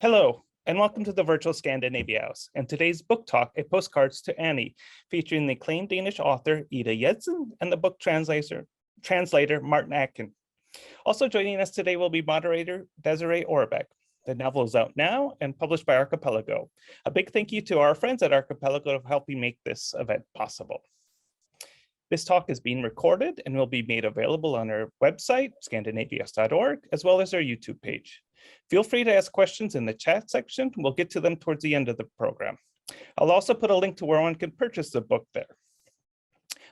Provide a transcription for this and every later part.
Hello, and welcome to the virtual Scandinavia House, and today's book talk, A Postcards to Annie, featuring the acclaimed Danish author Ida Jessen and the book translator Martin Aitken. Also joining us today will be moderator Désirée Ohrbeck. The novel is out now and published by Archipelago. A big thank you to our friends at Archipelago for helping make this event possible. This talk is being recorded and will be made available on our website, scandinavias.org, as well as our YouTube page. Feel free to ask questions in the chat section. We'll get to them towards the end of the program. I'll also put a link to where one can purchase the book there.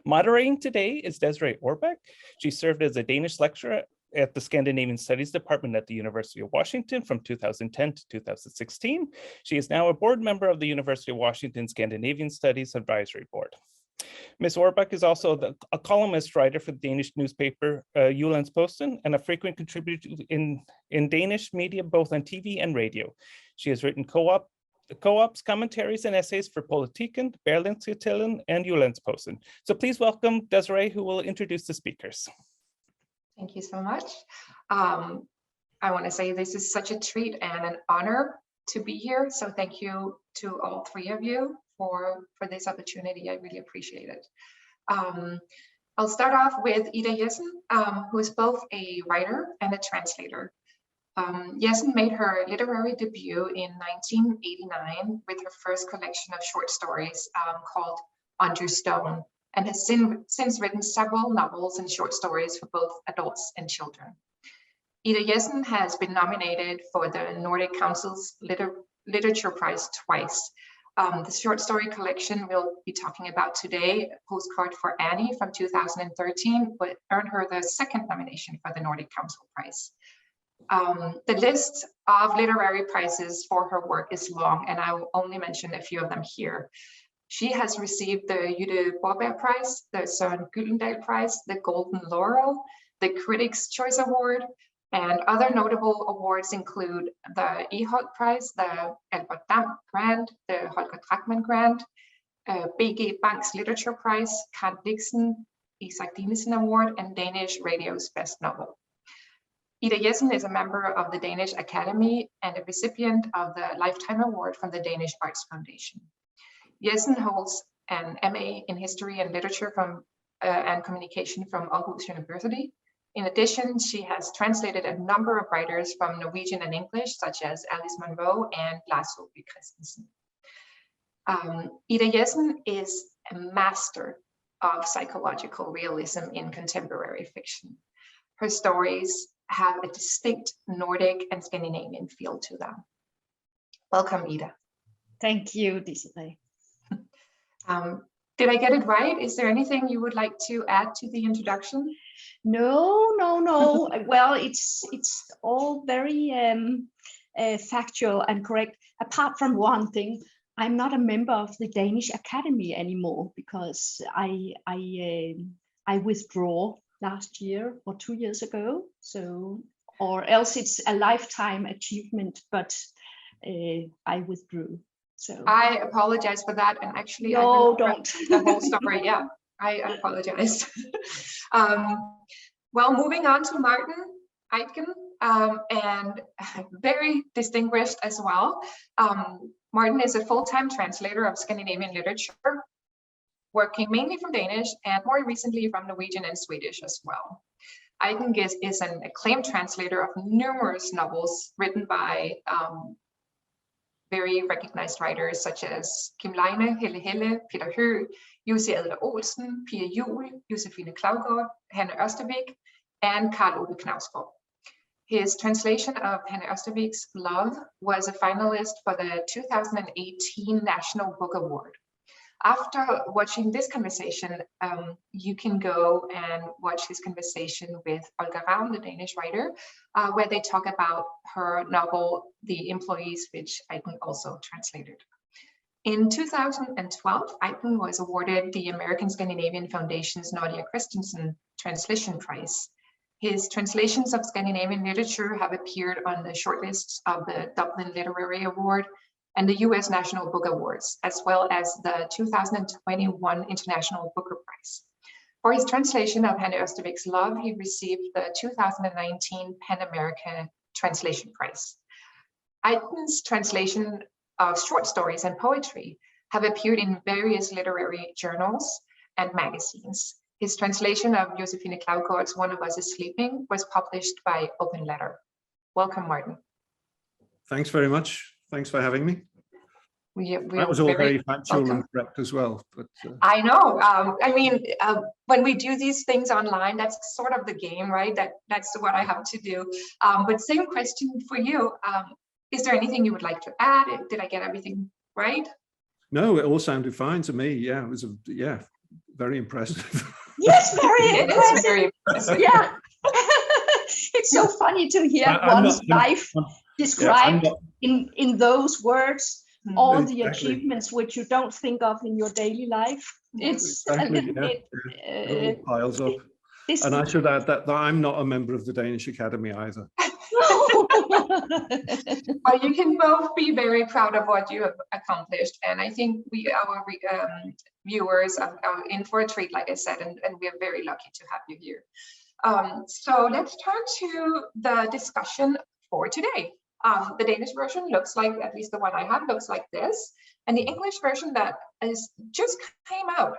Moderating today is Désirée Ohrbeck. She served as a Danish lecturer at the Scandinavian Studies Department at the University of Washington from 2010 to 2016. She is now a board member of the University of Washington Scandinavian Studies Advisory Board. Ms. Ohrbeck is also a columnist writer for the Danish newspaper Jyllands-Posten and a frequent contributor in Danish media, both on TV and radio. She has written co-ops, commentaries, and essays for Politiken, Berlingske Tidende, and Jyllands-Posten. So please welcome Désirée, who will introduce the speakers. Thank you so much. I want to say this is such a treat and an honor to be here. So thank you to all three of you for this opportunity. I really appreciate it. I'll start off with Ida Jessen, who is both a writer and a translator. Jessen made her literary debut in 1989 with her first collection of short stories called Under Stone, and has since written several novels and short stories for both adults and children. Ida Jessen has been nominated for the Nordic Council's Literature Prize twice. The short story collection we'll be talking about today, Postcard for Annie from 2013, would earn her the second nomination for the Nordic Council Prize. The list of literary prizes for her work is long, and I will only mention a few of them here. She has received the Ida Jessen Prize, the Søren Gyldendal Prize, the Golden Laurel, the Critics' Choice Award, and other notable awards include the Eholt Prize, the Albert Dam Grant, the Holger Drachmann Grant, BG Bank's Literature Prize, Karen Blixen, Isak Dinesen Award, and Danish Radio's Best Novel. Ida Jessen is a member of the Danish Academy and a recipient of the Lifetime Award from the Danish Arts Foundation. Jessen holds an MA in History and Literature and Communication from Aarhus University. In addition, she has translated a number of writers from Norwegian and English, such as Alice Munro and Lars Saabye Christensen. Ida Jessen is a master of psychological realism in contemporary fiction. Her stories have a distinct Nordic and Scandinavian feel to them. Welcome, Ida. Thank you, Désirée. Did I get it right? Is there anything you would like to add to the introduction? No. Well, it's all very factual and correct. Apart from one thing, I'm not a member of the Danish Academy anymore because I withdrew last year or 2 years ago. So, or else it's a lifetime achievement, but I withdrew. So I apologize for that, and actually, no, don't. The whole story. Yeah, I apologize. Well, moving on to Martin Aitken, and very distinguished as well. Martin is a full-time translator of Scandinavian literature, working mainly from Danish and more recently from Norwegian and Swedish as well. Iken is an acclaimed translator of numerous novels written by very recognized writers such as Kim Leine, Helle, Peter Høeg, Jussi Adler Olsen, Pia Juul, Josefine Klaugaard, Hanne Ørstavik, and Karl Ove Knausgård. His translation of Hanne Ørstavik's Love was a finalist for the 2018 National Book Award. After watching this conversation, you can go and watch his conversation with Olga Ravn, the Danish writer, where they talk about her novel, The Employees, which Iken also translated. In 2012, Iken was awarded the American Scandinavian Foundation's Nadia Christensen Translation Prize. His translations of Scandinavian literature have appeared on the shortlists of the Dublin Literary Award and the US National Book Awards, as well as the 2021 International Booker Prize. For his translation of Hanne Ørstavik's Love, he received the 2019 PEN America Translation Prize. Iken's translation of short stories and poetry have appeared in various literary journals and magazines. His translation of Josephine Klaugaard's One of Us is Sleeping was published by Open Letter. Welcome, Martin. Thanks very much. Thanks for having me. That was all very factual and correct as well. But I know. I mean, when we do these things online, that's sort of the game, right? That's what I have to do. But same question for you. Is there anything you would like to add? Did I get everything right? No, it all sounded fine to me. Yeah, it was very impressive. Yes, very impressive. It is very impressive. Yeah. It's so funny to hear one's life described in those words. All the achievements which you don't think of in your daily life. It's a little bit it all piles up. And I should add that I'm not a member of the Danish Academy either. Well, you can both be very proud of what you have accomplished, and I think our viewers are in for a treat, like I said, and we are very lucky to have you here. So let's turn to the discussion for today. The Danish version looks like, at least the one I have, looks like this. And the English version that is just came out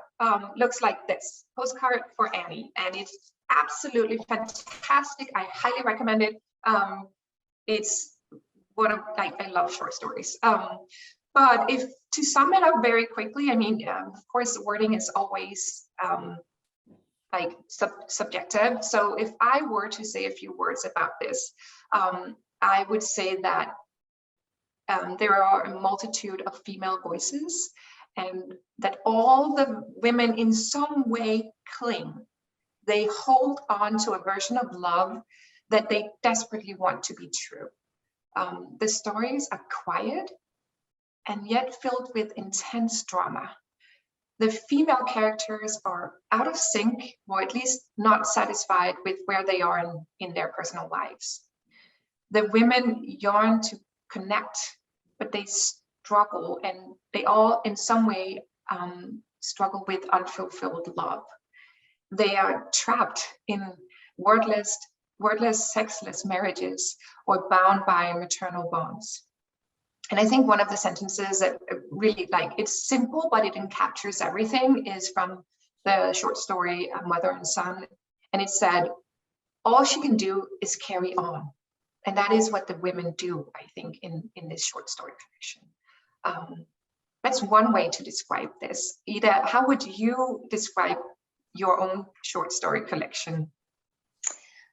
looks like this, Postcard for Annie. And it's absolutely fantastic. I highly recommend it. It's one of, I love short stories. But to sum it up very quickly, I mean, of course, the wording is always subjective. So if I were to say a few words about this, I would say that there are a multitude of female voices, and that all the women in some way cling. They hold on to a version of love that they desperately want to be true. The stories are quiet and yet filled with intense drama. The female characters are out of sync, or at least not satisfied with where they are in their personal lives. The women yearn to connect, but they struggle, and they all in some way struggle with unfulfilled love. They are trapped in wordless, sexless marriages, or bound by maternal bonds. And I think one of the sentences that really, it's simple, but it encaptures everything, is from the short story Mother and Son. And it said, all she can do is carry on. And that is what the women do, I think, in this short story collection. That's one way to describe this. Ida, how would you describe your own short story collection?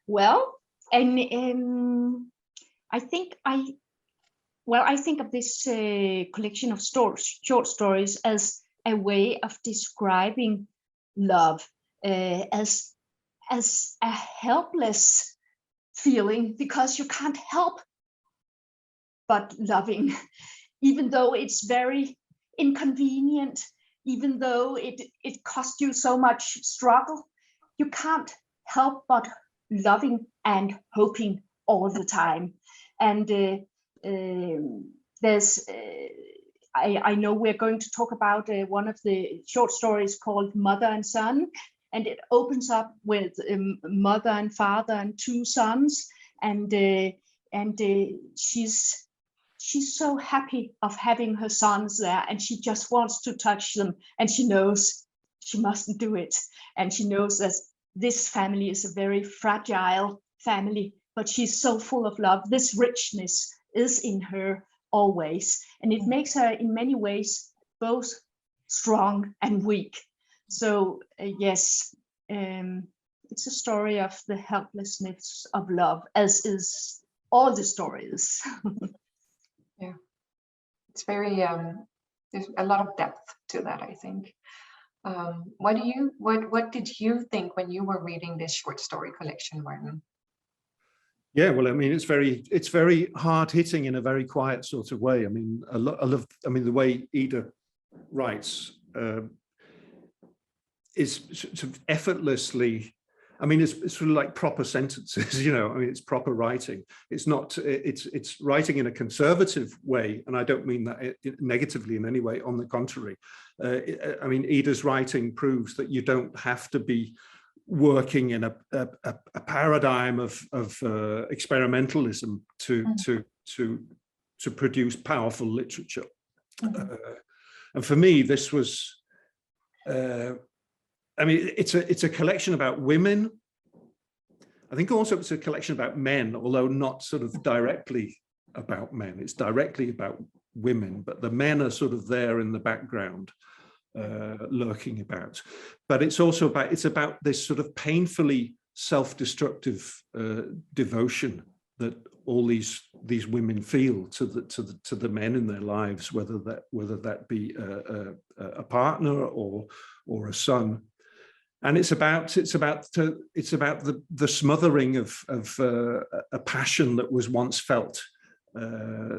Well, and I think of this collection of short stories as a way of describing love, as a helpless feeling, because you can't help but loving, even though it's very inconvenient, even though it costs you so much struggle, you can't help but loving and hoping all the time. And I know we're going to talk about one of the short stories called Mother and Son, and it opens up with mother and father and two sons, and she's so happy of having her sons there, and she just wants to touch them, and she knows she mustn't do it, and she knows that this family is a very fragile family, but she's so full of love. This richness is in her always, and it makes her in many ways both strong and weak. So yes, it's a story of the helplessness of love, as is all the stories. Yeah, it's very there's a lot of depth to that, I think. What did you think when you were reading this short story collection, Martin? Yeah, well, I mean, it's very hard hitting in a very quiet sort of way. I mean, the way Ida writes is sort of effortlessly. I mean, it's sort of like proper sentences, you know. I mean, it's proper writing. It's not. It's writing in a conservative way, and I don't mean that negatively in any way. On the contrary, I mean, Ida's writing proves that you don't have to be working in a paradigm of experimentalism to to produce powerful literature. And for me, this was, I mean, it's a collection about women. I think also it's a collection about men, although not sort of directly about men. It's directly about women, but the men are sort of there in the background, lurking about. But it's also about this sort of painfully self-destructive devotion that all these women feel to the men in their lives, whether that be a partner or a son. And it's about the smothering of a passion that was once felt.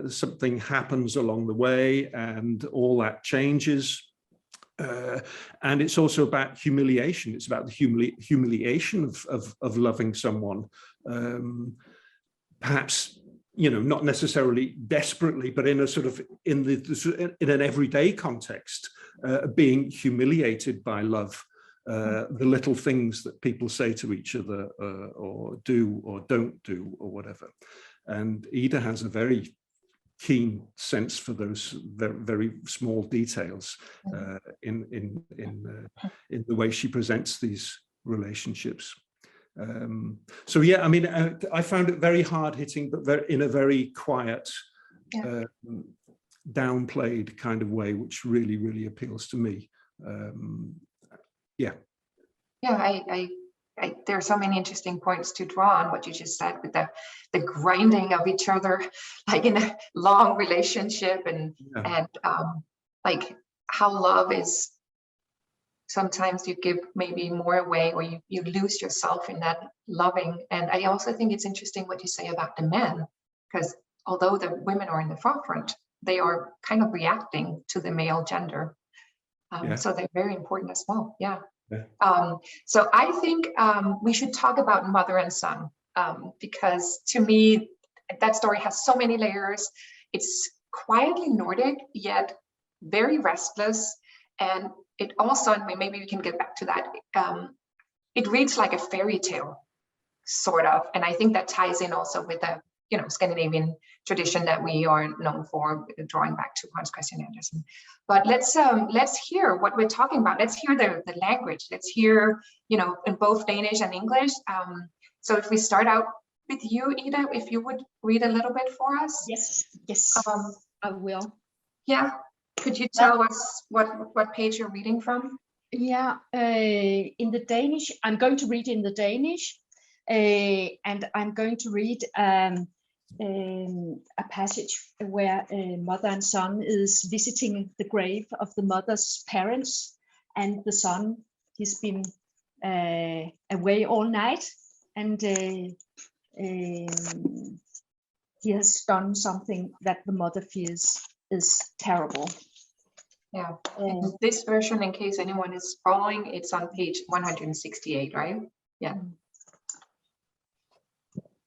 Something happens along the way, and all that changes. And it's also about humiliation. It's about the humiliation of loving someone, perhaps, you know, not necessarily desperately, but in a sort of in an everyday context, being humiliated by love. The little things that people say to each other, or do or don't do, or whatever. And Ida has a very keen sense for those very, very small details in the way she presents these relationships. So yeah, I mean, I found it very hard hitting, but in a very quiet, downplayed kind of way, which really, really appeals to me. There are so many interesting points to draw on what you just said, with the grinding of each other, like in a long relationship, and like how love is, sometimes you give maybe more away, or you lose yourself in that loving. And I also think it's interesting what you say about the men, because although the women are in the forefront, they are kind of reacting to the male gender. So they're very important as well. So I think we should talk about mother and son, because to me, that story has so many layers. It's quietly Nordic, yet very restless. And it also, and maybe we can get back to that, it reads like a fairy tale, sort of. And I think that ties in also with the, you know, Scandinavian tradition that we are known for, drawing back to Hans Christian Andersen. But let's hear what we're talking about. Let's hear the language. Let's hear, you know, in both Danish and English. So if we start out with you, Ida, if you would read a little bit for us. Yes, I will. Yeah, could you tell us what page you're reading from? Yeah, in the Danish, I'm going to read in the Danish, and I'm going to read a passage where mother and son is visiting the grave of the mother's parents, and the son, he's been away all night, and he has done something that the mother feels is terrible. Yeah, this version, in case anyone is following, it's on page 168, right? Yeah.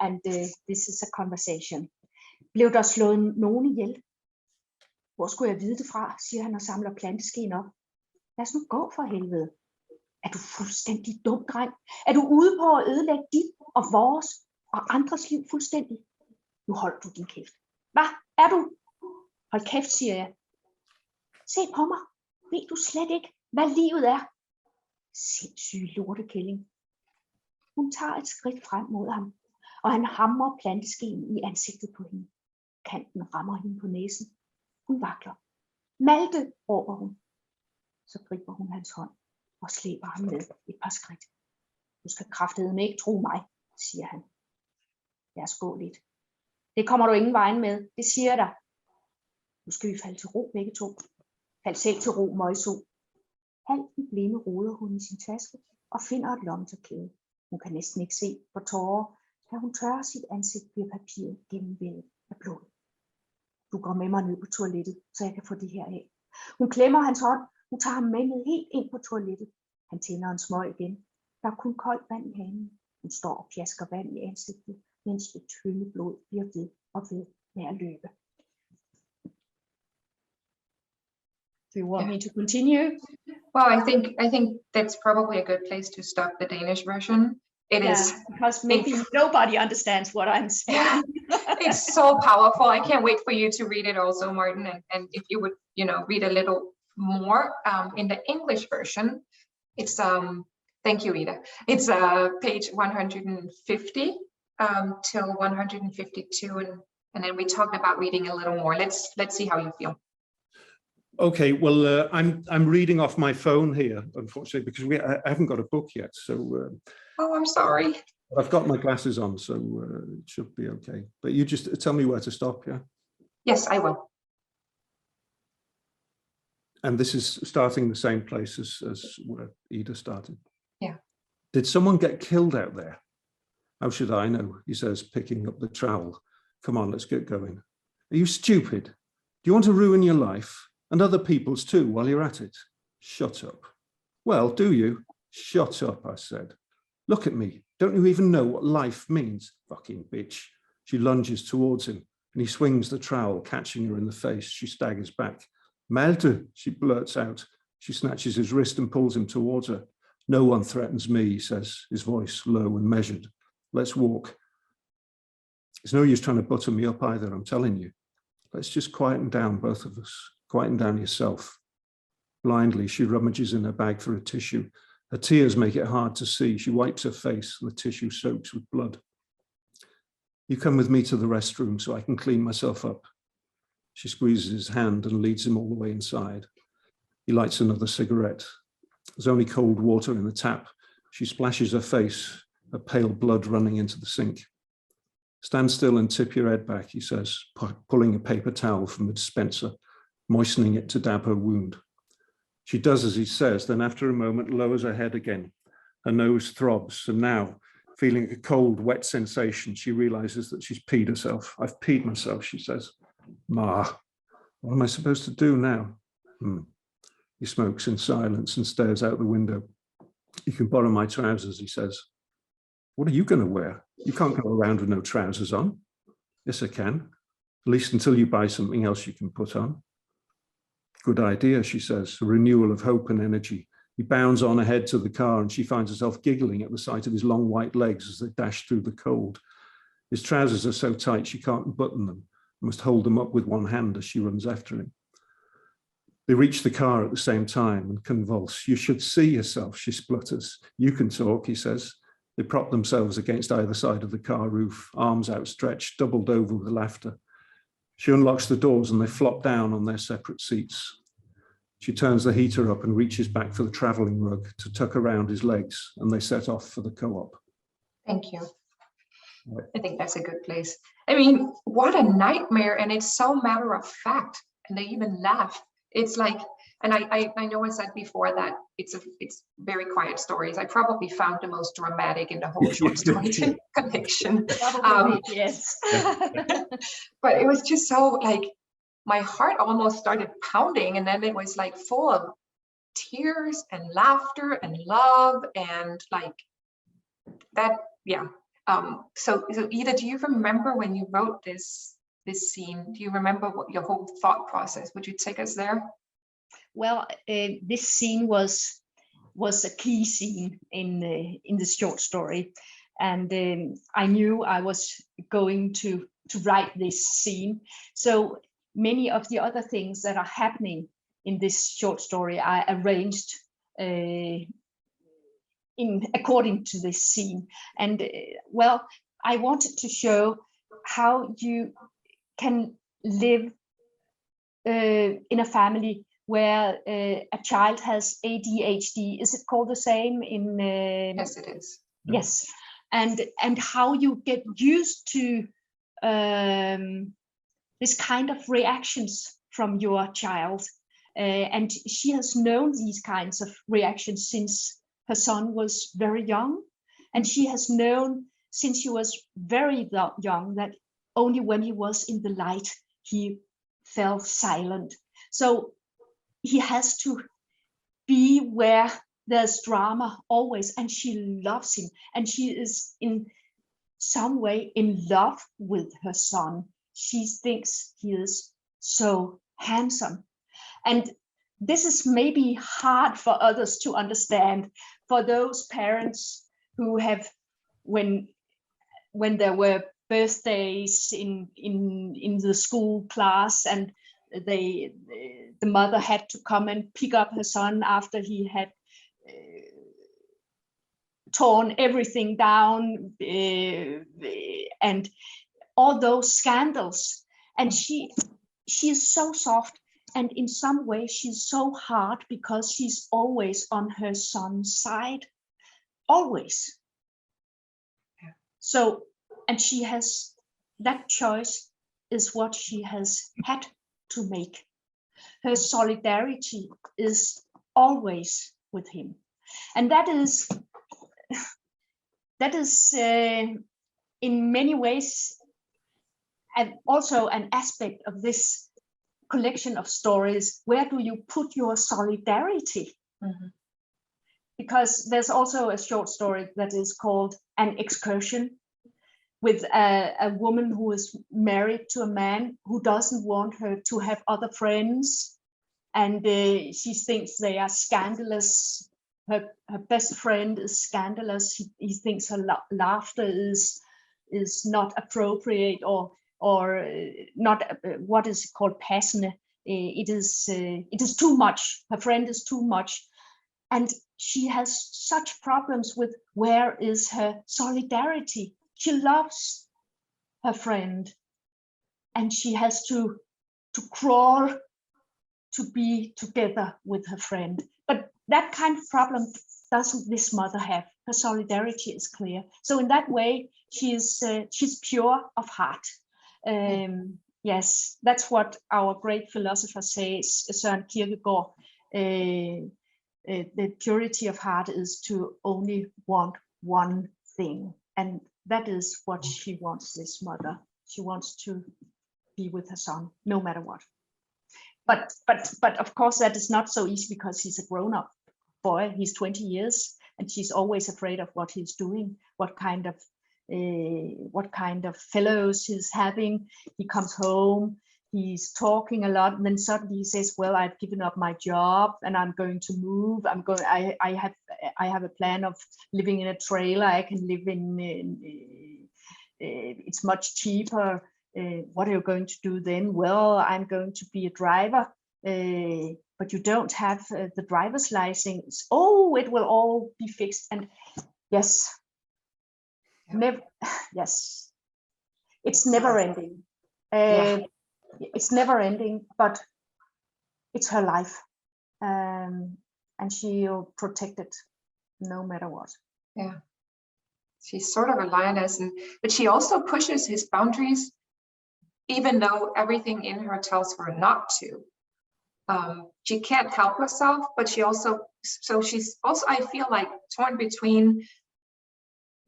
And this is a conversation. Blev der slået nogen ihjel? Hvor skulle jeg vide det fra, siger han og samler planteskeen op. Lad os nu gå for helvede. Er du fuldstændig dum, dreng? Er du ude på at ødelægge dit og vores og andres liv fuldstændig? Nu hold du din kæft. Hvad er du? Hold kæft, siger jeg. Se på mig. Ved du slet ikke, hvad livet er? Sindssyg lortekælling. Hun tager et skridt frem mod ham, og han hamrer planteskeen i ansigtet på hende. Kanten rammer hende på næsen. Hun vakler. Malte, råber hun. Så griber hun hans hånd og slæber ham med et par skridt. Du skal kraftedeme ikke tro mig, siger han. Lad os gå lidt. Det kommer du ingen vejen med, det siger jeg dig. Nu skal vi falde til ro begge to. Fald selv til ro, møgso. Halvt blinde roder hun i sin taske og finder et lommetørklæde. Hun kan næsten ikke se på tårer. Da hun tørrer sit ansigt, bliver papiret gennemvældet af blod. Du går med mig ned på toilettet, så jeg kan få det her af. Hun klemmer hans hånd. Hun tager ham med ned helt ind på toilettet. Han tænder en smøg igen. Der er kun koldt vand i hanen. Hun står og pjasker vand i ansigtet, mens det tynde blod bliver ved og ved med at løbe. Do you want me to continue? Well, I think that's probably a good place to stop the Danish version. It is because maybe nobody understands what I'm saying. Yeah, it's so powerful. I can't wait for you to read it also, Martin. And if you would, read a little more in the English version, it's thank you, Ida. It's page 150 till 152, and then we talked about reading a little more. Let's see how you feel. Okay, well, I'm reading off my phone here, unfortunately, because I haven't got a book yet. So. Oh, I'm sorry. I've got my glasses on, so it should be okay. But you just tell me where to stop, yeah? Yes, I will. And this is starting the same place as where Ida started. Yeah. Did someone get killed out there? How should I know? He says, picking up the trowel. Come on, let's get going. Are you stupid? Do you want to ruin your life and other people's too while you're at it? Shut up. Well, do you? Shut up, I said. Look at me. Don't you even know what life means? Fucking bitch. She lunges towards him and he swings the trowel, catching her in the face. She staggers back. Malte, she blurts out. She snatches his wrist and pulls him towards her. No one threatens me, he says, his voice low and measured. Let's walk. It's no use trying to butter me up either, I'm telling you. Let's just quieten down, both of us. Quieten down yourself. Blindly, she rummages in her bag for a tissue. Her tears make it hard to see. She wipes her face. The tissue soaks with blood. You come with me to the restroom so I can clean myself up. She squeezes his hand and leads him all the way inside. He lights another cigarette. There's only cold water in the tap. She splashes her face, her pale blood running into the sink. Stand still and tip your head back, he says, pulling a paper towel from the dispenser, moistening it to dab her wound. She does as he says, then after a moment lowers her head again. Her nose throbs, and now, feeling a cold, wet sensation, she realizes that she's peed herself. I've peed myself, she says. Ma, what am I supposed to do now? He smokes in silence and stares out the window. You can borrow my trousers, he says. What are you going to wear? You can't go around with no trousers on. Yes, I can. At least until you buy something else you can put on. Good idea, she says, a renewal of hope and energy. He bounds on ahead to the car and she finds herself giggling at the sight of his long white legs as they dash through the cold. His trousers are so tight she can't button them, must hold them up with one hand as she runs after him. They reach the car at the same time and convulse. You should see yourself, she splutters. You can talk, he says. They prop themselves against either side of the car roof, arms outstretched, doubled over with laughter. She unlocks the doors and they flop down on their separate seats. She turns the heater up and reaches back for the traveling rug to tuck around his legs, and they set off for the co-op. Thank you. I think that's a good place. I mean, what a nightmare, and it's so matter of fact, and they even laugh. It's like, and I know I said before that it's very quiet stories. I probably found the most dramatic in the whole short story collection. Yes. But it was just so like, my heart almost started pounding, and then it was like full of tears and laughter and love and like that. Yeah. So Ida, do you remember when you wrote this scene? Do you remember what your whole thought process? Would you take us there? Well, this scene was a key scene in the short story, and I knew I was going to write this scene. So many of the other things that are happening in this short story I arranged according to this scene. And well, I wanted to show how you can live in a family where a child has ADHD. Is it called the same in? Yes, it is. Yes, and how you get used to this kind of reactions from your child. And she has known these kinds of reactions since her son was very young. And she has known since she was very young that only when he was in the light, he fell silent. So he has to be where there's drama always, and she loves him. And she is in some way in love with her son. She thinks he is so handsome. And this is maybe hard for others to understand, for those parents who have when there were birthdays in the school class, and the mother had to come and pick up her son after he had torn everything down, and all those scandals. And she is so soft, and in some way she's so hard because she's always on her son's side, always. Yeah. So, and she has, that choice is what she has had to make. Her solidarity is always with him, and that is in many ways and also an aspect of this collection of stories. Where do you put your solidarity? Mm-hmm. Because there's also a short story that is called An Excursion, with a woman who is married to a man who doesn't want her to have other friends, and she thinks they are scandalous. Her best friend is scandalous. He thinks her laughter is not appropriate, or not what is called passionate. It is too much. Her friend is too much, and she has such problems with where is her solidarity. She loves her friend, and she has to crawl to be together with her friend. But that kind of problem doesn't this mother have. Her solidarity is clear. So in that way, she's pure of heart. Yes, that's what our great philosopher says, Søren Kierkegaard. The purity of heart is to only want one thing, and that is what she wants, this mother. She wants to be with her son, no matter what. But of course that is not so easy, because he's a grown-up boy. He's 20 years, and she's always afraid of what he's doing, what kind of fellows he's having. He comes home, he's talking a lot, and then suddenly he says, well, I've given up my job and I'm going to move. I have a plan of living in a trailer. I can live it's much cheaper. What are you going to do then? Well, I'm going to be a driver, but you don't have the driver's license. Oh, it will all be fixed. And yes, yes, it's never ending. It's never ending, but it's her life, and she'll protect it no matter what. Yeah, she's sort of a lioness, but she also pushes his boundaries, even though everything in her tells her not to. She can't help herself, but she's also, I feel like, torn between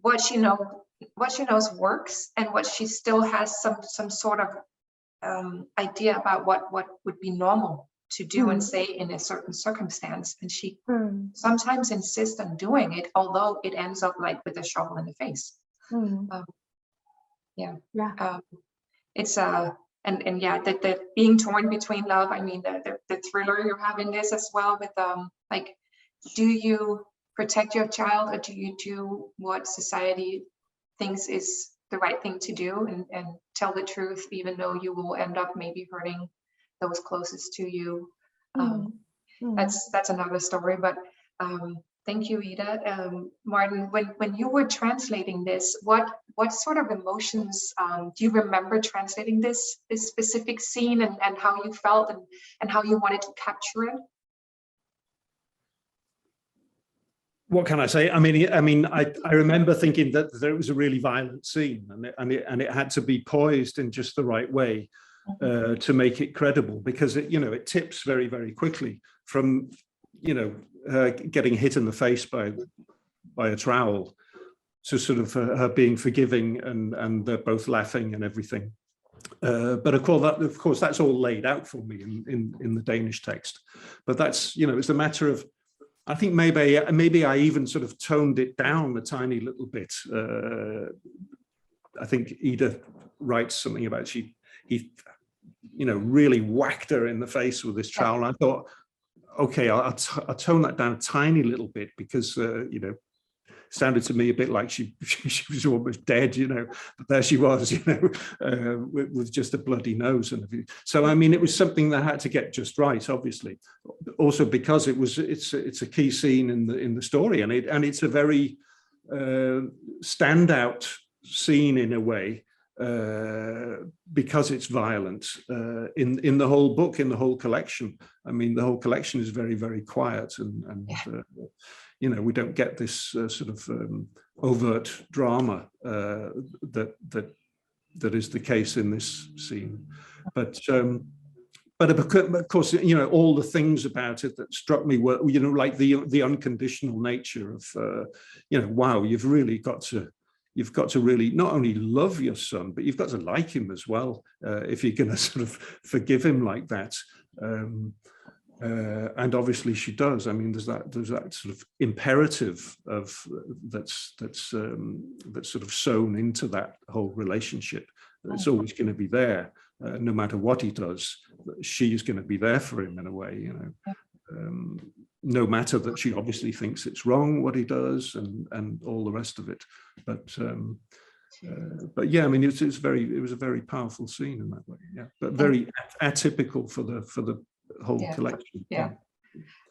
what she knows works, and what she still has some sort of idea about what would be normal to do and say in a certain circumstance, and she sometimes insists on doing it, although it ends up like with a shovel in the face. It's the being torn between love. I mean, the thriller you have in this as well, with like, do you protect your child, or do you do what society thinks is the right thing to do, and tell the truth, even though you will end up maybe hurting those closest to you? That's another story. But thank you, Ida. Martin, when you were translating this, what sort of emotions do you remember translating this specific scene, and how you felt, and how you wanted to capture it? What can I say? I mean, I remember thinking that it was a really violent scene, and it had to be poised in just the right way to make it credible, because it tips very, very quickly from her getting hit in the face by a trowel to sort of her being forgiving, and they're both laughing and everything. But of course that's all laid out for me in the Danish text. But that's it's a matter of, I think maybe I even sort of toned it down a tiny little bit. I think Ida writes something about he really whacked her in the face with this trowel. And I thought, okay, I'll tone that down a tiny little bit, because sounded to me a bit like she was almost dead, you know, but there she was, you know, with just a bloody nose. And so, I mean, it was something that had to get just right, obviously. Also because it's a key scene in the story, and it's a very standout scene in a way, because it's violent in the whole book, in the whole collection. I mean, the whole collection is very, very quiet, and you know, we don't get this sort of overt drama that is the case in this scene. But of course, you know, all the things about it that struck me were, you know, like the unconditional nature of, you know, wow, you've got to really not only love your son, but you've got to like him as well, if you're going to sort of forgive him like that. And obviously she does. I mean, there's that sort of imperative of that's sort of sewn into that whole relationship. It's always going to be there, no matter what he does. She's going to be there for him in a way, you know. No matter that she obviously thinks it's wrong what he does, and all the rest of it, but yeah, I mean, it was a very powerful scene in that way, yeah, but very atypical for the whole collection. Yeah.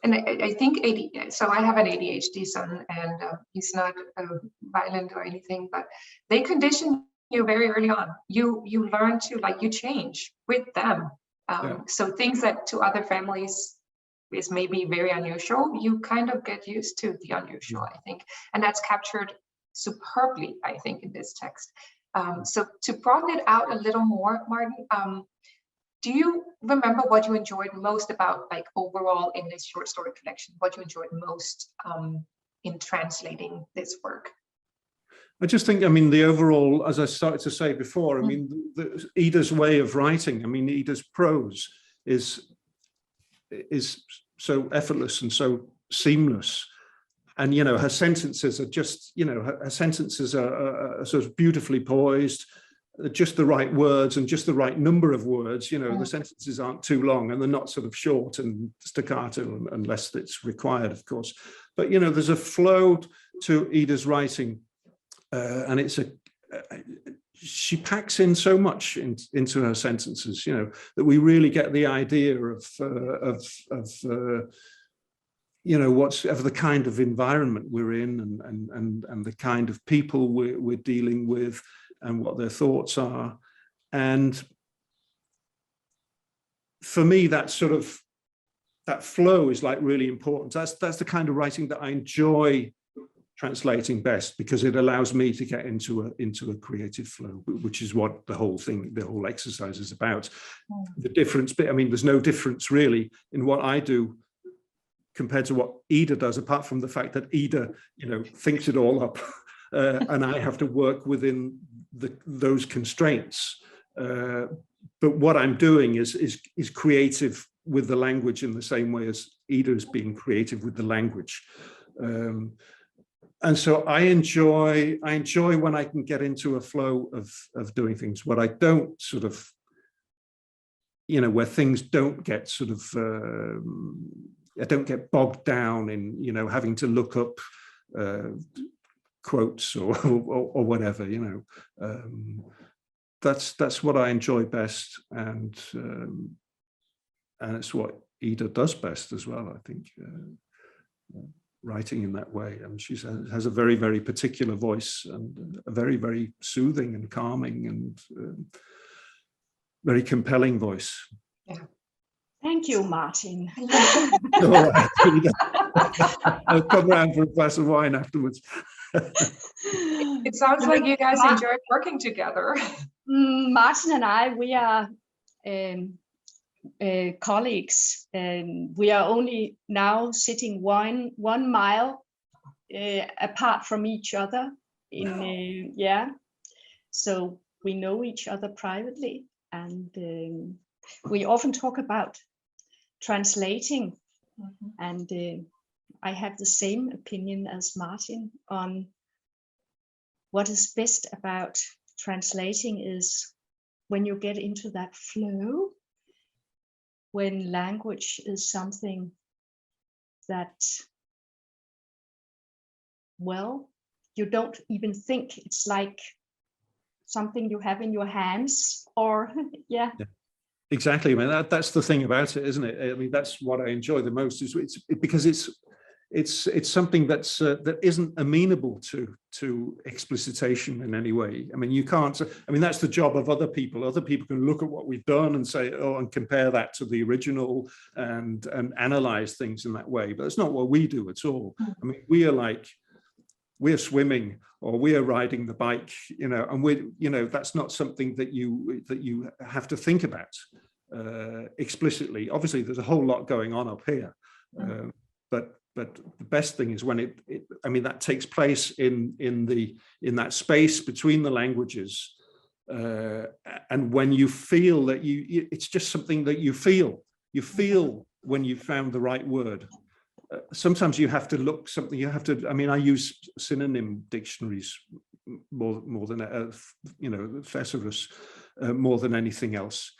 And I think so I have an ADHD son, and he's not violent or anything, but they condition you very early on. You learn to, like, you change with them. So things that to other families is maybe very unusual, you kind of get used to the unusual, I think. And that's captured superbly, I think, in this text. So to broaden it out a little more, Martin, do you remember what you enjoyed most about, like, overall in this short story collection, what you enjoyed most in translating this work? I just think, I mean, the overall, as I started to say before, I mean, Ida's way of writing, I mean, Ida's prose is so effortless and so seamless, and you know, her sentences are just, you know, her sentences are sort of beautifully poised, just the right words and just the right number of words, you know. The sentences aren't too long, and they're not sort of short and staccato unless it's required, of course, but you know, there's a flow to Ida's writing, and it's she packs in so much into her sentences, you know, that we really get the idea of you know, whatever the kind of environment we're in, and the kind of people we're dealing with, and what their thoughts are. And for me, that flow is like really important. That's the kind of writing that I enjoy translating best, because it allows me to get into a creative flow, which is what the whole exercise is about. The difference, I mean, there's no difference really in what I do compared to what Ida does, apart from the fact that Ida, you know, thinks it all up, and I have to work within those constraints. But what I'm doing is creative with the language in the same way as Ida is being creative with the language. And so I enjoy when I can get into a flow of doing things. What I don't sort of, you know, where things don't get sort of, I don't get bogged down in, you know, having to look up quotes or whatever, you know. That's what I enjoy best, and it's what Ida does best as well, I think. Writing in that way, I mean, she has a very, very particular voice, and a very, very soothing and calming and very compelling voice. Yeah. Thank you, Martin. All right. I'll come around for a glass of wine afterwards. It sounds like you guys enjoy working together. Martin and I, we are colleagues, and we are only now sitting 1 mile apart from each other. So we know each other privately, and we often talk about translating, and I have the same opinion as Martin on what is best about translating is when you get into that flow, when language is something that, well, you don't even think. It's like something you have in your hands, or yeah. Exactly. I mean, that's the thing about it, isn't it? I mean, that's what I enjoy the most, is because it's something that's that isn't amenable to explicitation in any way. I mean, you can't. I mean, that's the job of other people. Other people can look at what we've done and say, oh, and compare that to the original and analyze things in that way. But it's not what we do at all. I mean, we're swimming, or we are riding the bike, and that's not something that you have to think about explicitly. Obviously, there's a whole lot going on up here, but the best thing is when that takes place in that space between the languages, and when you feel that it's just something that you feel when you found the right word. Sometimes you have to look something. I mean, I use synonym dictionaries more than thesaurus more than anything else.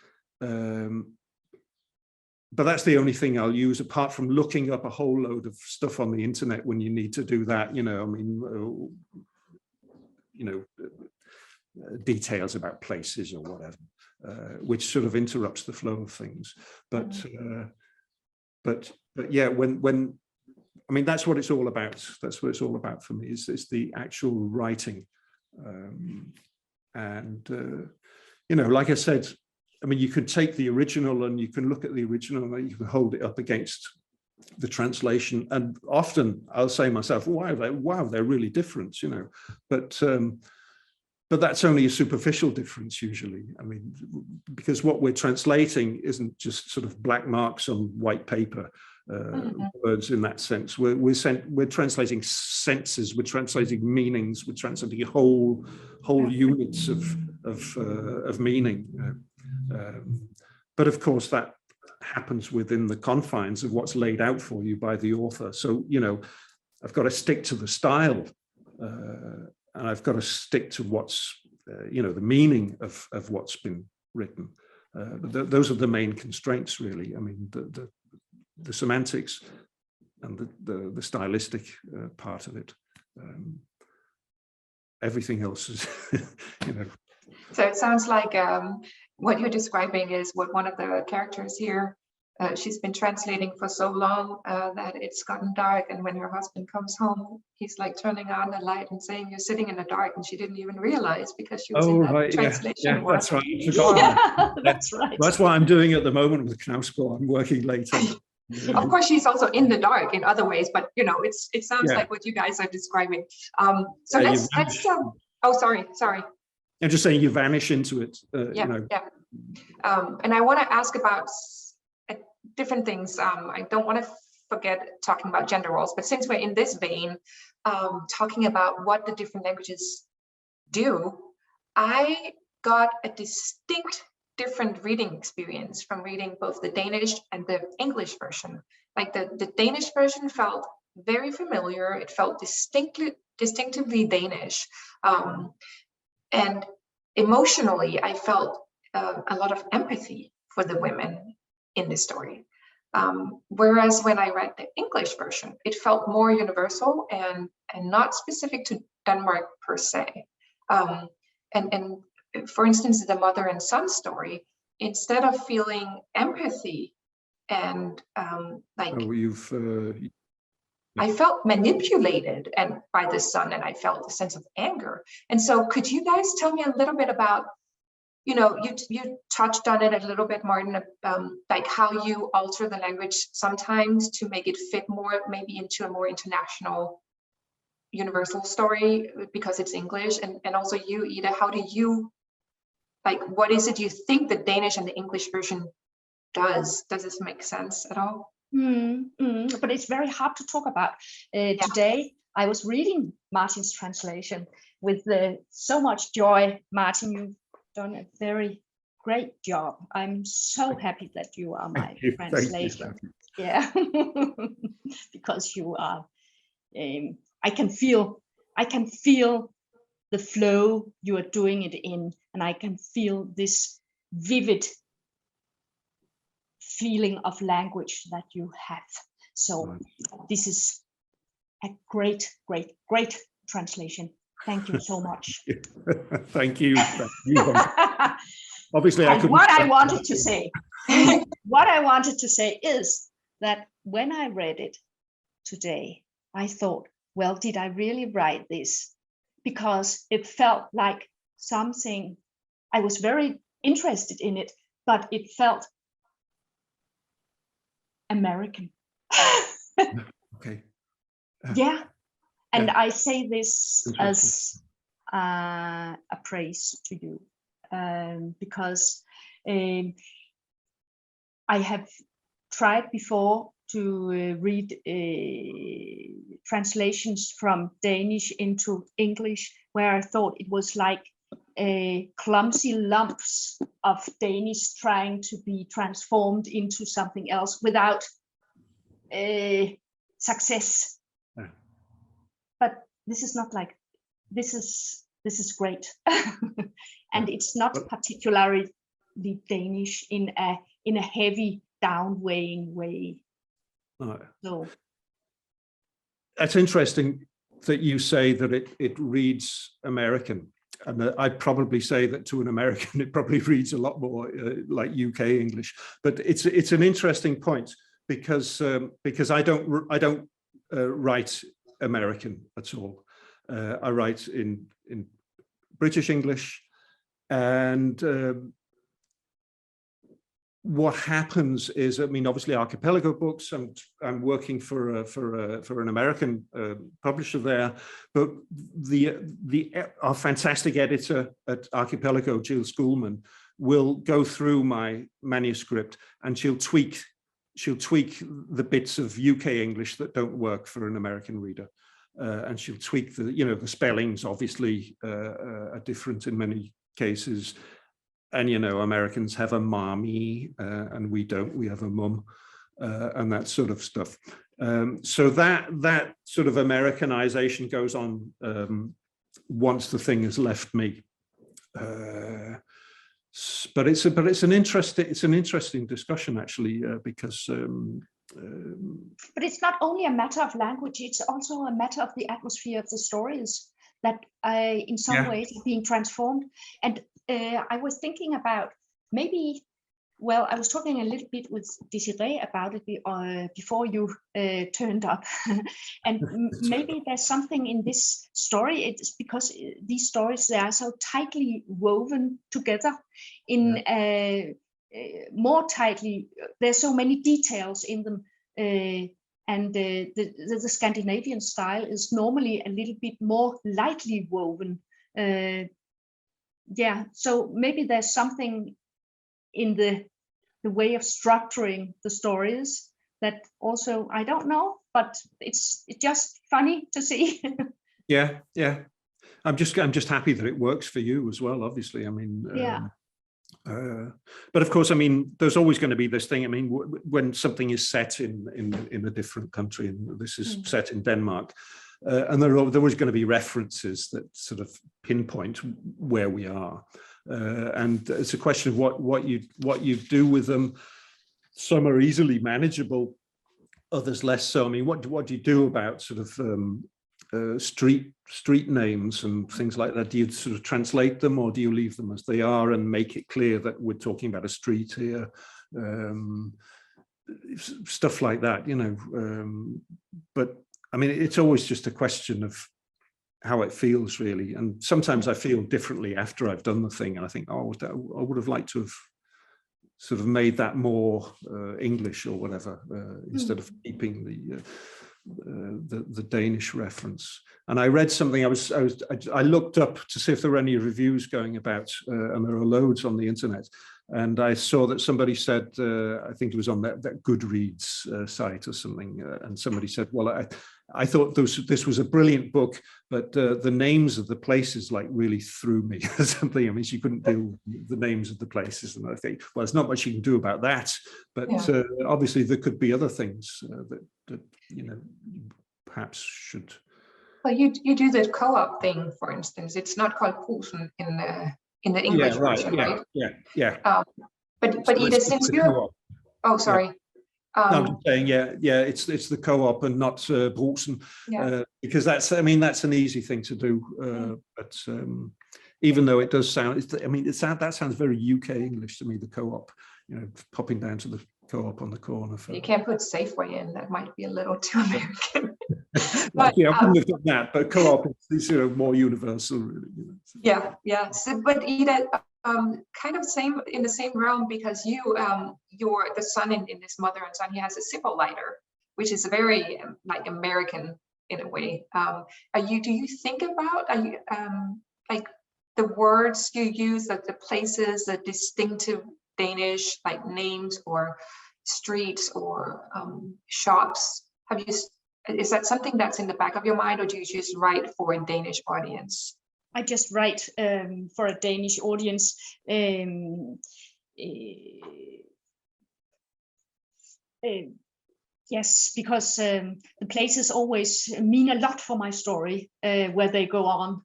But that's the only thing I'll use, apart from looking up a whole load of stuff on the internet when you need to do that. Details about places or whatever, which sort of interrupts the flow of things. But yeah, I mean, that's what it's all about. That's what it's all about for me. Is the actual writing, like I said. I mean, you could take the original and you can look at the original and you can hold it up against the translation. And often I'll say myself, wow, they're really different, But that's only a superficial difference usually. I mean, because what we're translating isn't just sort of black marks on white paper, words in that sense. We're translating senses, we're translating meanings, we're translating whole units of meaning. But of course, that happens within the confines of what's laid out for you by the author. So, I've got to stick to the style, and I've got to stick to what's, the meaning of what's been written. But those are the main constraints, really. I mean, the semantics and the stylistic part of it. Everything else is, So it sounds like what you're describing is what one of the characters here, she's been translating for so long that it's gotten dark, and when her husband comes home, he's like turning on the light and saying, you're sitting in the dark, and she didn't even realize because she was in that translation. Yeah, that's right. That's right. That's what I'm doing at the moment with Knausgård. I'm working later. Of course, she's also in the dark in other ways, but it sounds like what you guys are describing. So let's oh, sorry. I'm just saying you vanish into it. And I want to ask about different things. I don't want to forget talking about gender roles, but since we're in this vein, talking about what the different languages do, I got a distinct different reading experience from reading both the Danish and the English version. Like the Danish version felt very familiar. It felt distinctively Danish. And emotionally, I felt a lot of empathy for the women in this story. Whereas when I read the English version, it felt more universal and not specific to Denmark per se. And for instance, the mother and son story, instead of feeling empathy and I felt manipulated by the son, and I felt a sense of anger. And so could you guys tell me a little bit about, you touched on it a little bit, Martin, like how you alter the language sometimes to make it fit more, maybe into a more international, universal story because it's English. And also you, Ida, how do you, what is it you think the Danish and the English version does? Does this make sense at all? But it's very hard to talk about. Today, I was reading Martin's translation with so much joy. Martin, you've done a very great job. I'm so happy that you are my translator. Yeah, because you are. I can feel the flow you are doing it in, and I can feel this vivid feeling of language that you have. So this is a great translation. Thank you so much. Thank you. Obviously, I couldn't. What I wanted to say is that when I read it today, I thought, well, did I really write this? Because it felt like something, I was very interested in it, but it felt American. Okay. Yeah. And Yeah. I say this as a praise to you, because I have tried before to read translations from Danish into English, where I thought it was like clumsy lumps of Danish trying to be transformed into something else without success. Yeah. But this is not like, this is great. And it's not particularly Danish in a heavy downweighing way. So that's interesting that you say that it reads American, and I'd probably say that to an American it probably reads a lot more like UK English. But it's an interesting point because I don't write American at all. I write in British English, and what happens is, I mean, obviously Archipelago Books, I'm working for an American publisher there, but our fantastic editor at Archipelago, Jill Schoolman, will go through my manuscript and she'll tweak the bits of UK English that don't work for an American reader. And she'll tweak the spellings obviously are different in many cases. And, Americans have a mommy and we don't, we have a mum and that sort of stuff. So that sort of Americanization goes on once the thing has left me. But it's an interesting discussion actually, because but it's not only a matter of language, it's also a matter of the atmosphere of the stories that in some ways are being transformed. And I was thinking about maybe, well, I was talking a little bit with Désirée about it before you turned up. And maybe there's something in this story. It's because these stories, they are so tightly woven together in more tightly. There's so many details in them. And the Scandinavian style is normally a little bit more lightly woven. So maybe there's something in the way of structuring the stories that also, I don't know, but it's just funny to see. Yeah. I'm just happy that it works for you as well, obviously. I mean, but of course, I mean, there's always going to be this thing. I mean, when something is set in a different country, and this is set in Denmark, and there are always going to be references that sort of pinpoint where we are, and it's a question of what you do with them. Some are easily manageable, others less so. I mean, what do you do about sort of street names and things like that? Do you sort of translate them, or do you leave them as they are and make it clear that we're talking about a street here? Stuff like that, but I mean, it's always just a question of how it feels, really. And sometimes I feel differently after I've done the thing, and I think, oh, I would have liked to have sort of made that more English or whatever, instead of keeping the Danish reference. And I read something. I looked up to see if there were any reviews going about, and there are loads on the internet. And I saw that somebody said, I think it was on that Goodreads site or something, and somebody said, well, I thought this was a brilliant book, but the names of the places like really threw me or something. I mean, she couldn't deal with the names of the places. And I think, well, there's not much you can do about that. But obviously there could be other things that perhaps should. Well, you do the co-op thing, for instance. It's not called Posen in the English version, right? Yeah. But Ida, since you, sorry. No, I'm just saying, yeah, it's the co-op and not Brugsen, because that's an easy thing to do. But even though it does sound, that sounds very UK English to me. The co-op, popping down to the co-op on the corner. You can't put Safeway in; that might be a little too American. But, I wouldn't have done that. But co-op is more universal, really. Yeah. So, but Ida, kind of in the same realm, because you're the son in this mother and son. He has a Zippo lighter, which is very like American in a way. Do you think about like the words you use, like the places, the distinctive Danish like names or streets or shops? Is that something that's in the back of your mind, or do you just write for a Danish audience? I just write for a Danish audience. Yes, because the places always mean a lot for my story where they go on.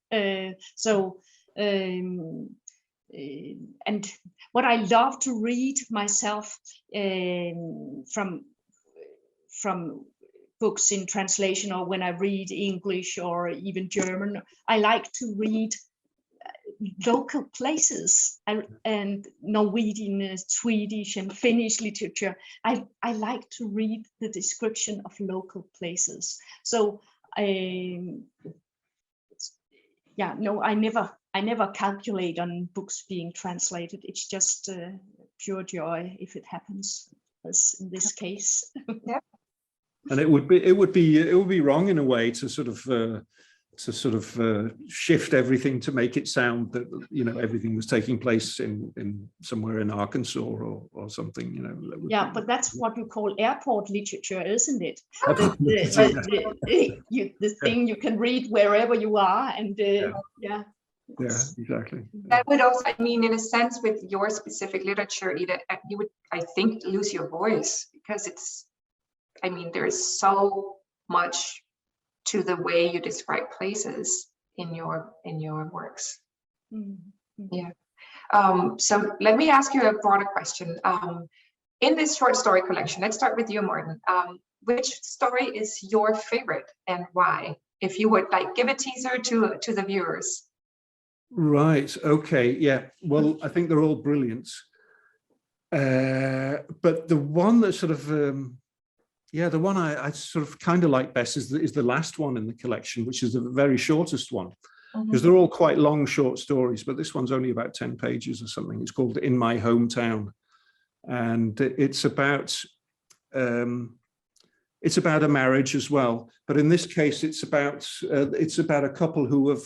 And what I love to read myself from books in translation, or when I read English or even German, I like to read local places and Norwegian, Swedish and Finnish literature. I like to read the description of local places. So I never calculate on books being translated. It's just pure joy if it happens, as in this case. Yeah. And it would be wrong in a way to sort of shift everything to make it sound that everything was taking place in somewhere in Arkansas or something. But that's what we call airport literature, isn't it? The thing you can read wherever you are, and Yeah, exactly. That would also, in a sense, with your specific literature, Ida, you would, I think, lose your voice, because there is so much to the way you describe places in your works. Mm-hmm. Yeah. So let me ask you a broader question. In this short story collection, let's start with you, Martin. Which story is your favorite and why? If you would give a teaser to the viewers. Right. Okay. Yeah. Well, I think they're all brilliant. But the one that sort of, the one I sort of kind of like best is the last one in the collection, which is the very shortest one, because they're all quite long, short stories. But this one's only about 10 pages or something. It's called In My Hometown, and it's about a marriage as well. But in this case, it's about a couple who have.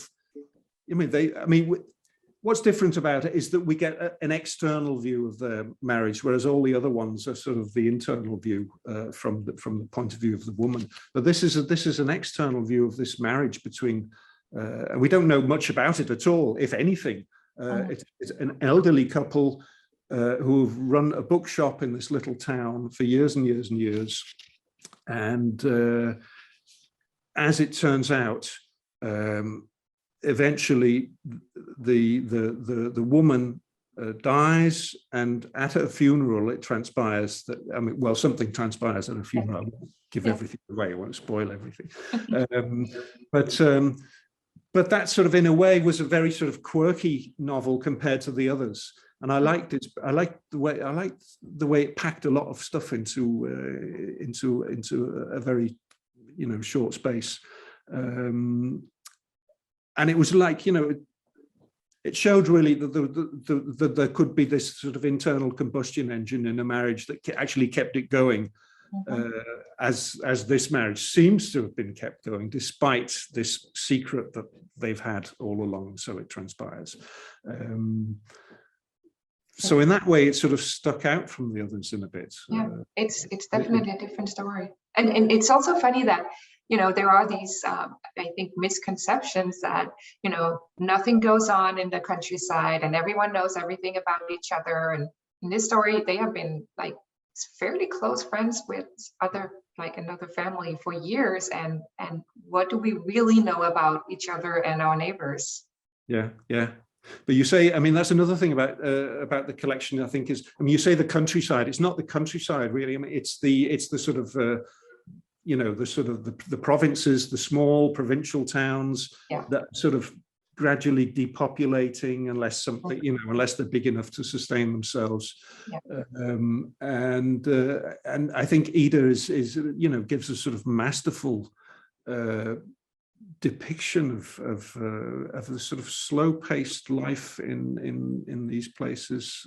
What's different about it is that we get an external view of their marriage, whereas all the other ones are sort of the internal view from the point of view of the woman. But this is an external view of this marriage between, and we don't know much about it at all, if anything. It's an elderly couple who've run a bookshop in this little town for years and years and years, and as it turns out. Eventually, the woman dies, and at her funeral, it transpires that something transpires at a funeral. I won't give everything away. I won't spoil everything. But that sort of, in a way, was a very sort of quirky novel compared to the others, and I liked it. I liked the way it packed a lot of stuff into a very short space. And it was it showed really that there could be this sort of internal combustion engine in a marriage that actually kept it going, as this marriage seems to have been kept going despite this secret that they've had all along. So it transpires. So in that way, it sort of stuck out from the others in a bit. Yeah, it's definitely a different story, and it's also funny that. There are these, I think, misconceptions that, nothing goes on in the countryside and everyone knows everything about each other. And in this story, they have been fairly close friends with another family for years. And what do we really know about each other and our neighbors? Yeah. But you say, I mean, that's another thing about the collection, I think, is, I mean, you say the countryside. It's not the countryside, really. I mean, it's the sort of, you know, the sort of the provinces, the small provincial towns that sort of gradually depopulating unless something, you know, unless they're big enough to sustain themselves. And I think Ida is, you know, gives a sort of masterful depiction of the sort of slow-paced life in these places,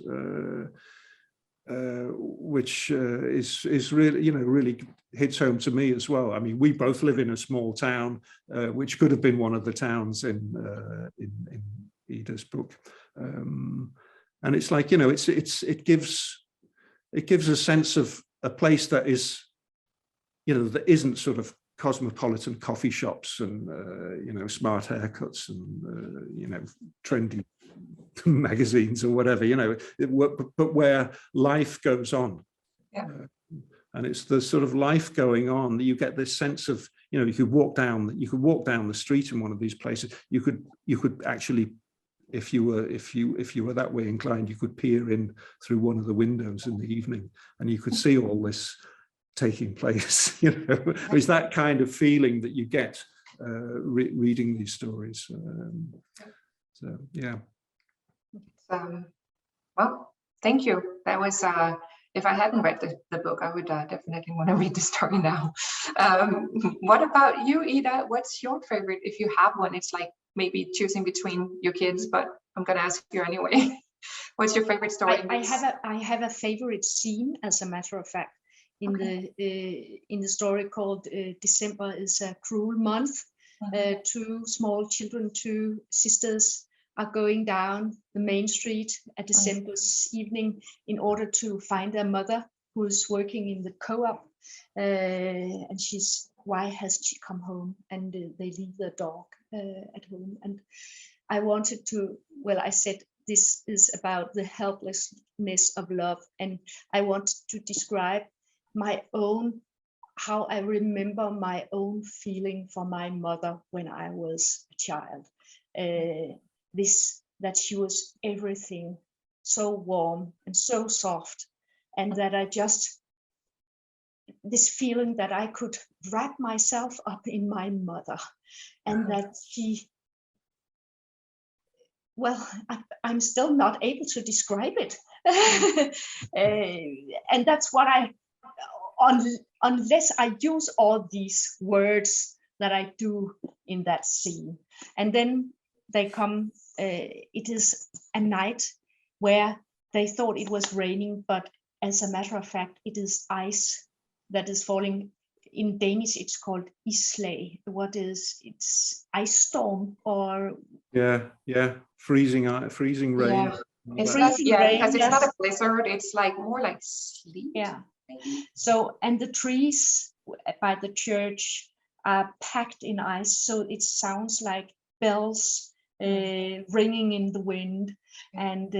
which is really, you know, really hits home to me as well. I mean, we both live in a small town, which could have been one of the towns in Ida's book, and it's like, you know, it gives a sense of a place that is, you know, that isn't sort of cosmopolitan coffee shops and you know, smart haircuts and you know, trendy magazines or whatever, you know, but where life goes on. And it's the sort of life going on that you get this sense of, you know, you could walk down the street in one of these places. You could actually, if you were that way inclined, you could peer in through one of the windows in the evening and you could see all this taking place. You know, it's that kind of feeling that you get reading these stories. So yeah. Well, thank you. That was, if I hadn't read the book, I would definitely want to read the story now. What about you, Ida? What's your favorite? If you have one, it's like maybe choosing between your kids, but I'm going to ask you anyway. What's your favorite story? I have a favorite scene, as a matter of fact, in the story called December is a Cruel Month. Two small children, two sisters, are going down the main street at December's evening in order to find their mother, who is working in the co-op, and why has she come home? And they leave their dog at home. And I wanted to, well, I said this is about the helplessness of love, and I wanted to describe how I remember my own feeling for my mother when I was a child. That she was everything, so warm and so soft, and that this feeling that I could wrap myself up in my mother, and that she, well, I'm still not able to describe it. And that's what unless I use all these words that I do in that scene. And then they come, it is a night where they thought it was raining, but as a matter of fact, it is ice that is falling. In Danish, it's called isslag. It's ice storm or? Yeah, freezing rain. Yeah, it's not, because it's not a blizzard, it's like more like sleet. Yeah. So, and the trees by the church are packed in ice, so it sounds like bells ringing in the wind. And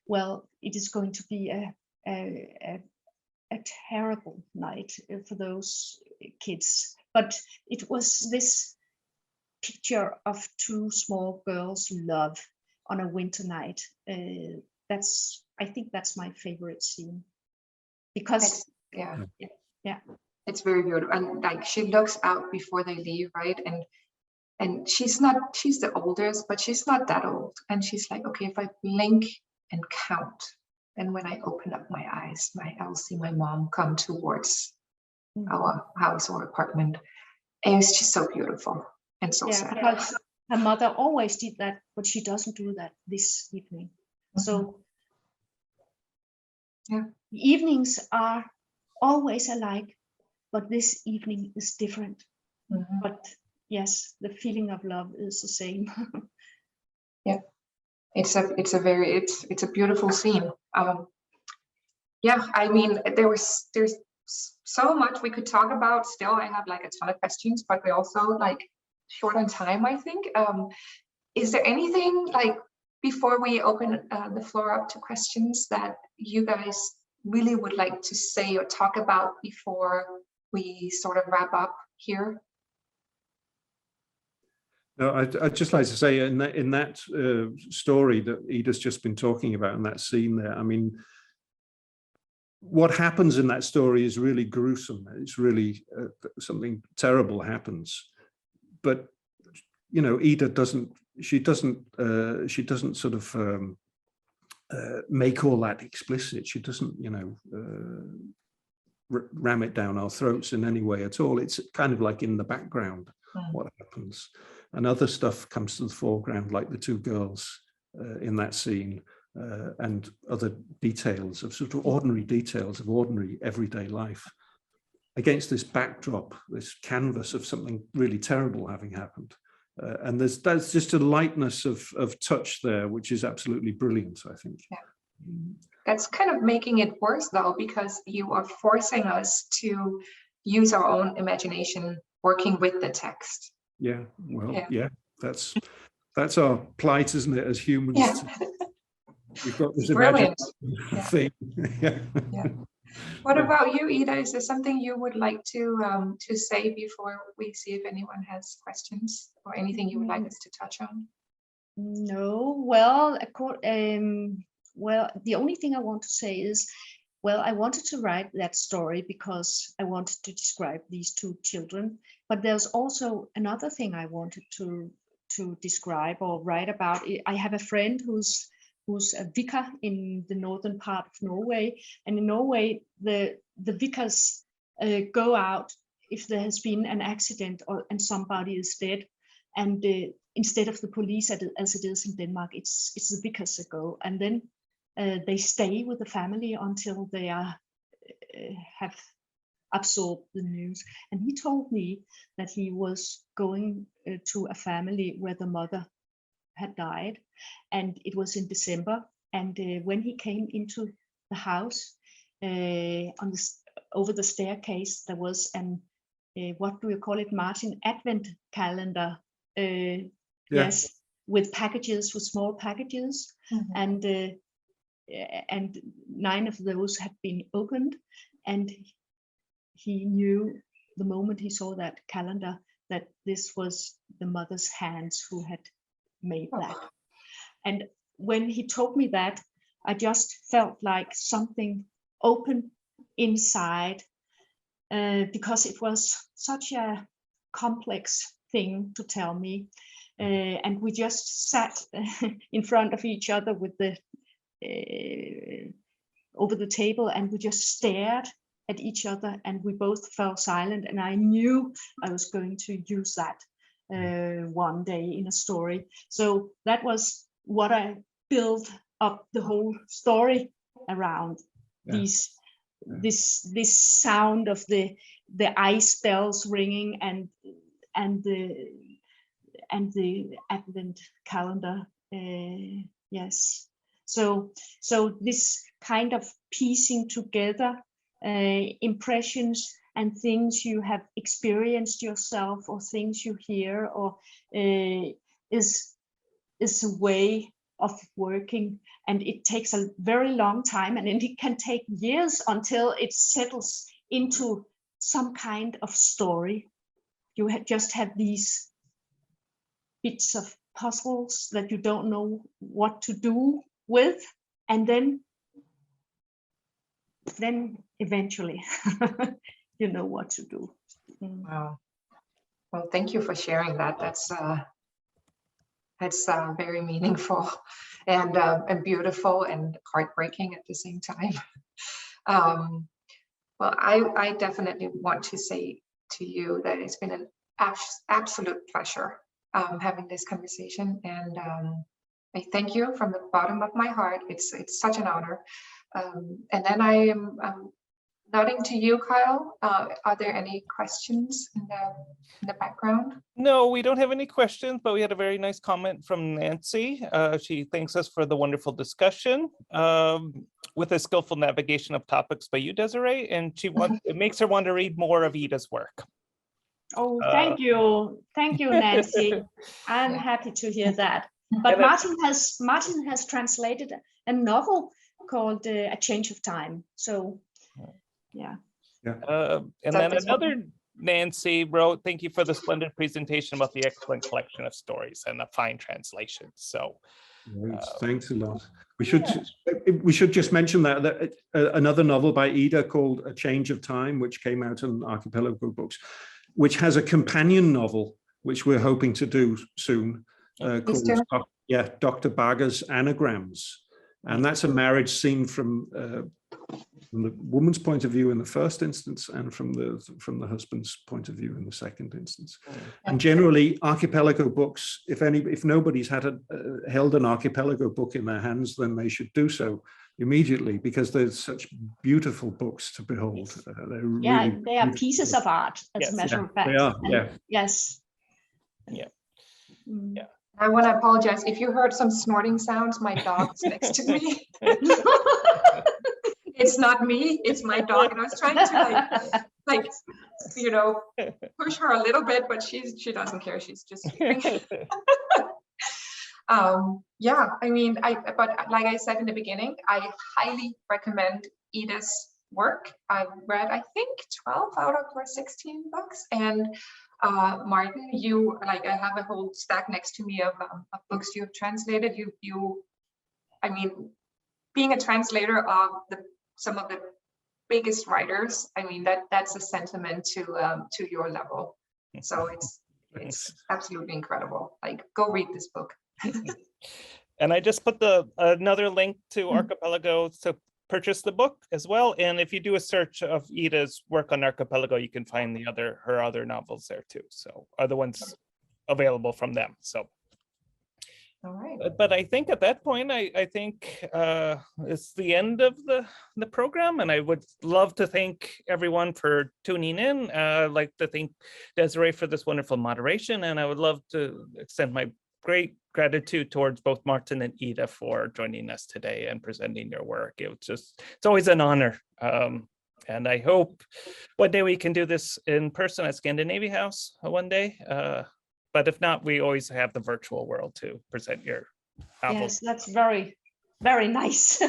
well, it is going to be a terrible night for those kids. But it was this picture of two small girls' love on a winter night. I think that's my favorite scene. Because it's very beautiful, and like she looks out before they leave, right? And she's the oldest, but she's not that old, and she's like, okay, if I blink and count, and when I open up my eyes, I'll see my mom come towards our house or apartment, and it's just so beautiful and so sad. Because her mother always did that, but she doesn't do that this evening. So the evenings are always alike, but this evening is different. But yes, the feeling of love is the same. It's a beautiful scene. I mean, there's so much we could talk about. Still, I have like a ton of questions, but we're also like short on time, I think. Is there anything, like, before we open the floor up to questions, that you guys really would like to say or talk about before we sort of wrap up here? No, I'd just like to say in that story that Ida's just been talking about, in that scene there, I mean, what happens in that story is really gruesome. It's really something terrible happens, but you know, Ida doesn't sort of make all that explicit. She doesn't, you know, ram it down our throats in any way at all. It's kind of like in the background what happens, and other stuff comes to the foreground, like the two girls in that scene, and other details of sort of ordinary details of ordinary everyday life against this backdrop, this canvas of something really terrible having happened. And that's just a lightness of touch there, which is absolutely brilliant, I think. Yeah. That's kind of making it worse, though, because you are forcing us to use our own imagination working with the text. Yeah, well, yeah, that's our plight, isn't it, as humans? Yeah. We've got this Brilliant thing. Yeah. Yeah. What about you, Ida? Is there something you would like to say before we see if anyone has questions or anything you would like us to touch on? No, well, the only thing I want to say is, well, I wanted to write that story because I wanted to describe these two children, but there's also another thing I wanted to describe or write about. I have a friend who's a vicar in the northern part of Norway, and in Norway the vicars go out if there has been an accident and somebody is dead, and instead of the police as it is in Denmark, it's the vicars that go, and then they stay with the family until they have absorbed the news. And he told me that he was going to a family where the mother had died, and it was in December. And when he came into the house, over the staircase, there was an what do you call it, Martin, advent calendar? Yes, with packages, with small packages, and 9 of those had been opened, and he knew the moment he saw that calendar that this was the mother's hands who had made that. And when he told me that, I just felt like something open inside, because it was such a complex thing to tell me, and we just sat in front of each other with the over the table, and we just stared at each other, and we both fell silent, and I knew I was going to use that one day in a story. So that was what I built up the whole story around. This sound of the ice bells ringing and the advent calendar. Yes. So this kind of piecing together impressions and things you have experienced yourself, or things you hear, or is a way of working, and it takes a very long time, and it can take years until it settles into some kind of story. You just have these bits of puzzles that you don't know what to do with, and then eventually you know what to do. Wow. Well, thank you for sharing that. That's very meaningful and beautiful and heartbreaking at the same time. Well, I definitely want to say to you that it's been an absolute pleasure having this conversation, and I thank you from the bottom of my heart. It's such an honor. And then I am nodding to you, Kyle. Are there any questions in the background? No, we don't have any questions, but we had a very nice comment from Nancy. She thanks us for the wonderful discussion with a skillful navigation of topics by you, Désirée, and it makes her want to read more of Ida's work. Oh, thank you, Nancy. I'm happy to hear that. But Martin has translated a novel called A Change of Time. So, yeah. And then Nancy wrote, thank you for the splendid presentation about the excellent collection of stories and a fine translation. So Great. Thanks a lot. We should just mention that another novel by Ida called A Change of Time, which came out in Archipelago Books, which has a companion novel, which we're hoping to do soon, called Dr. Bagger's Anagrams. And that's a marriage scene from the woman's point of view in the first instance, and from the husband's point of view in the second instance. And generally, Archipelago Books, if nobody's held an Archipelago book in their hands, then they should do so immediately, because there's such beautiful books to behold. They are pieces of art, as a matter of fact. They are. Yes. Yeah. I want to apologize if you heard some snorting sounds. My dog's next to me. It's not me, it's my dog, and I was trying to push her a little bit, but she doesn't care. She's just sleeping. But like I said in the beginning, I highly recommend Ida's work. I've read, I think, 12 out of her 16 books, and Martin, I have a whole stack next to me of books you have translated. Being a translator of some of the biggest writers, that's a sentiment to your level. So it's absolutely incredible. Go read this book. And I just put another link to Archipelago to purchase the book as well. And if you do a search of Ida's work on Archipelago, you can find her other novels there too. So other ones available from them. So. All right. But I think at that point, I think it's the end of the program, and I would love to thank everyone for tuning in. I'd like to thank Désirée for this wonderful moderation, and I would love to extend my great gratitude towards both Martin and Ida for joining us today and presenting your work. It's always an honor. And I hope one day we can do this in person at Scandinavia House one day. But if not, we always have the virtual world to present your novels. Yes, that's very, very nice.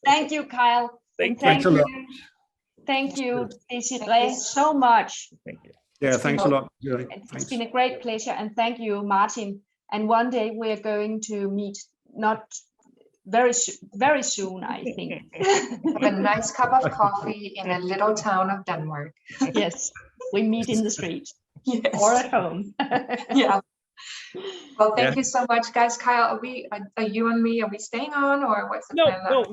Thank you, Kyle. Thank you. Thank you, Désirée, so much. Thank you. Yeah, thanks a lot. It's been a great pleasure, and thank you, Martin. And one day we're going to meet, not very soon, I think. Have a nice cup of coffee in a little town of Denmark. Yes, we meet in the street. Yes. Or at home. Yeah. Well, thank you so much, guys. Kyle, are you and me, are we staying on, or what's the plan? No,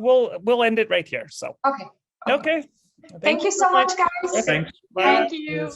we'll end it right here. So okay. Okay. Thank you so much, guys. Thanks. Bye. Thank you.